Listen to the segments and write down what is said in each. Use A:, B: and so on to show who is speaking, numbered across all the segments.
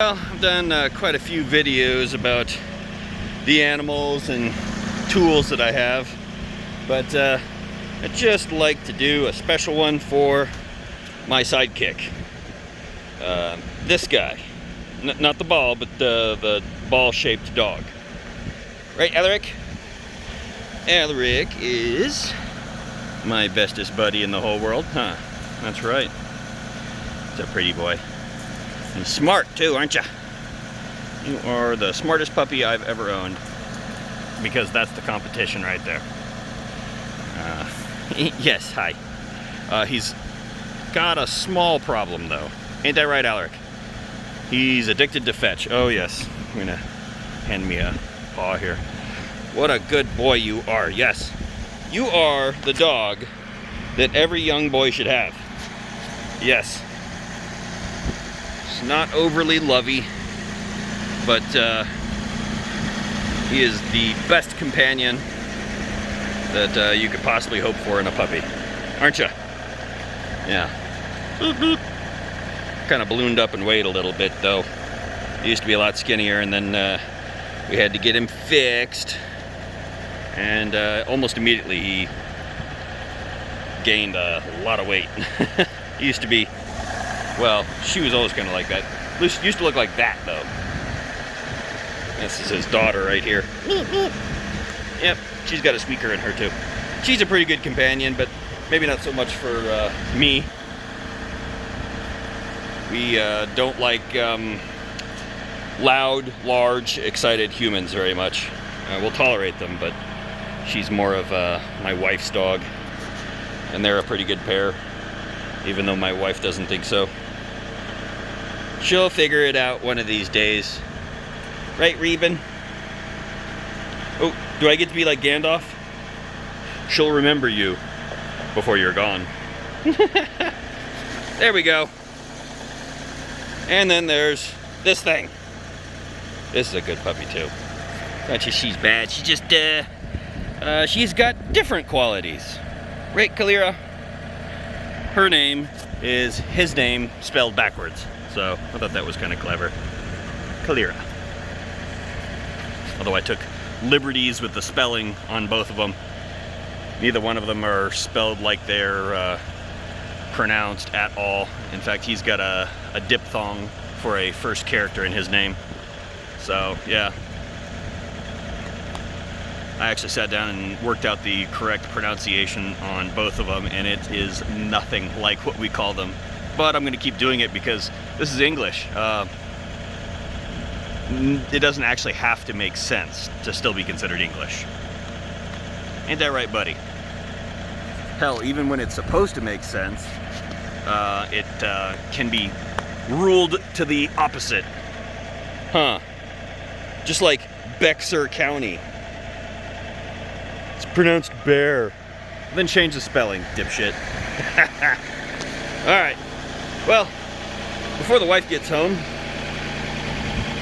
A: Well, I've done quite a few videos about the animals and tools that I have, but I'd just like to do a special one for my sidekick. This guy. Not the ball, but the ball-shaped dog. Right, Æleric? Æleric is my bestest buddy in the whole world. Huh, that's right. He's a pretty boy. And smart too, aren't you? You are the smartest puppy I've ever owned, because that's the competition right there. Yes, hi. He's got a small problem though. Ain't that right, Æleric? He's addicted to fetch. Oh yes. I'm gonna hand me a paw here. What a good boy you are. Yes. You are the dog that every young boy should have. Yes. Not overly lovey, but he is the best companion that you could possibly hope for in a puppy, aren't you? Yeah. Kind of ballooned up and weighed a little bit though. He used to be a lot skinnier, and then we had to get him fixed, and almost immediately he gained a lot of weight. He used to be, well, she was always kind of like that. Lucy used to look like that, though. This is his daughter right here. Yep, she's got a squeaker in her, too. She's a pretty good companion, but maybe not so much for me. We don't like loud, large, excited humans very much. We'll tolerate them, but she's more of my wife's dog. And they're a pretty good pair, even though my wife doesn't think so. She'll figure it out one of these days. Right, Reuben? Oh, do I get to be like Gandalf? She'll remember you before you're gone. There we go. And then there's this thing. This is a good puppy too. Not just she's bad, she just, she's got different qualities. Right, Kalira? Her name is his name spelled backwards. So I thought that was kind of clever. Kalira. Although I took liberties with the spelling on both of them. Neither one of them are spelled like they're pronounced at all. In fact, he's got a diphthong for a first character in his name. So yeah. I actually sat down and worked out the correct pronunciation on both of them, and it is nothing like what we call them. But I'm going to keep doing it because this is English. It doesn't actually have to make sense to still be considered English. Ain't that right, buddy? Hell, even when it's supposed to make sense, it can be ruled to the opposite. Huh. Just like Bexar County. It's pronounced bear. Then change the spelling, dipshit. Alright. Well, before the wife gets home,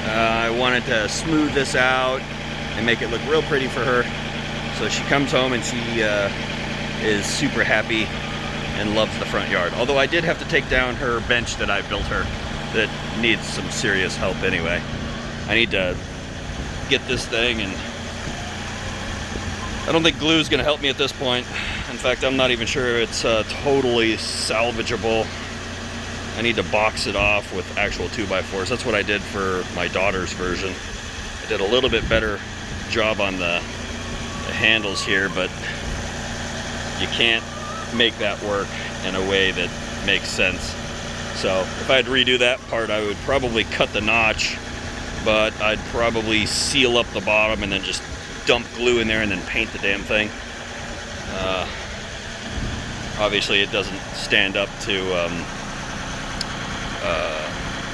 A: I wanted to smooth this out and make it look real pretty for her. So she comes home and she is super happy and loves the front yard. Although I did have to take down her bench that I built her that needs some serious help anyway. I need to get this thing, and I don't think glue is going to help me at this point. In fact, I'm not even sure it's totally salvageable. I need to box it off with actual 2x4s. That's what I did for my daughter's version. I did a little bit better job on the handles here, but you can't make that work in a way that makes sense. So if I had to redo that part, I would probably cut the notch, but I'd probably seal up the bottom and then just dump glue in there and then paint the damn thing. Obviously it doesn't stand up to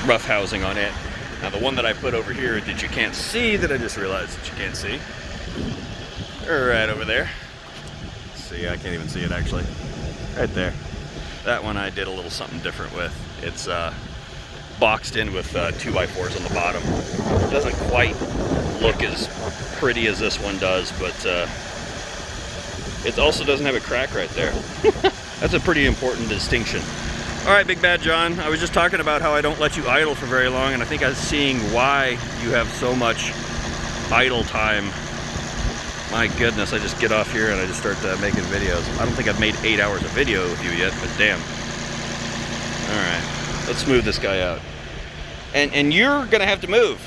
A: rough housing on it. Now the one that I put over here that you can't see, that I just realized that you can't see, right over there. Let's see, I can't even see it actually. Right there. That one I did a little something different with. It's boxed in with 2x4s on the bottom. It doesn't quite look as pretty as this one does, but it also doesn't have a crack right there. That's a pretty important distinction. Alright, Big Bad John, I was just talking about how I don't let you idle for very long, and I think I was seeing why you have so much idle time. My goodness, I just get off here and I just start making videos. I don't think I've made 8 hours of video with you yet, but damn. Alright, let's smooth this guy out. And you're gonna have to move.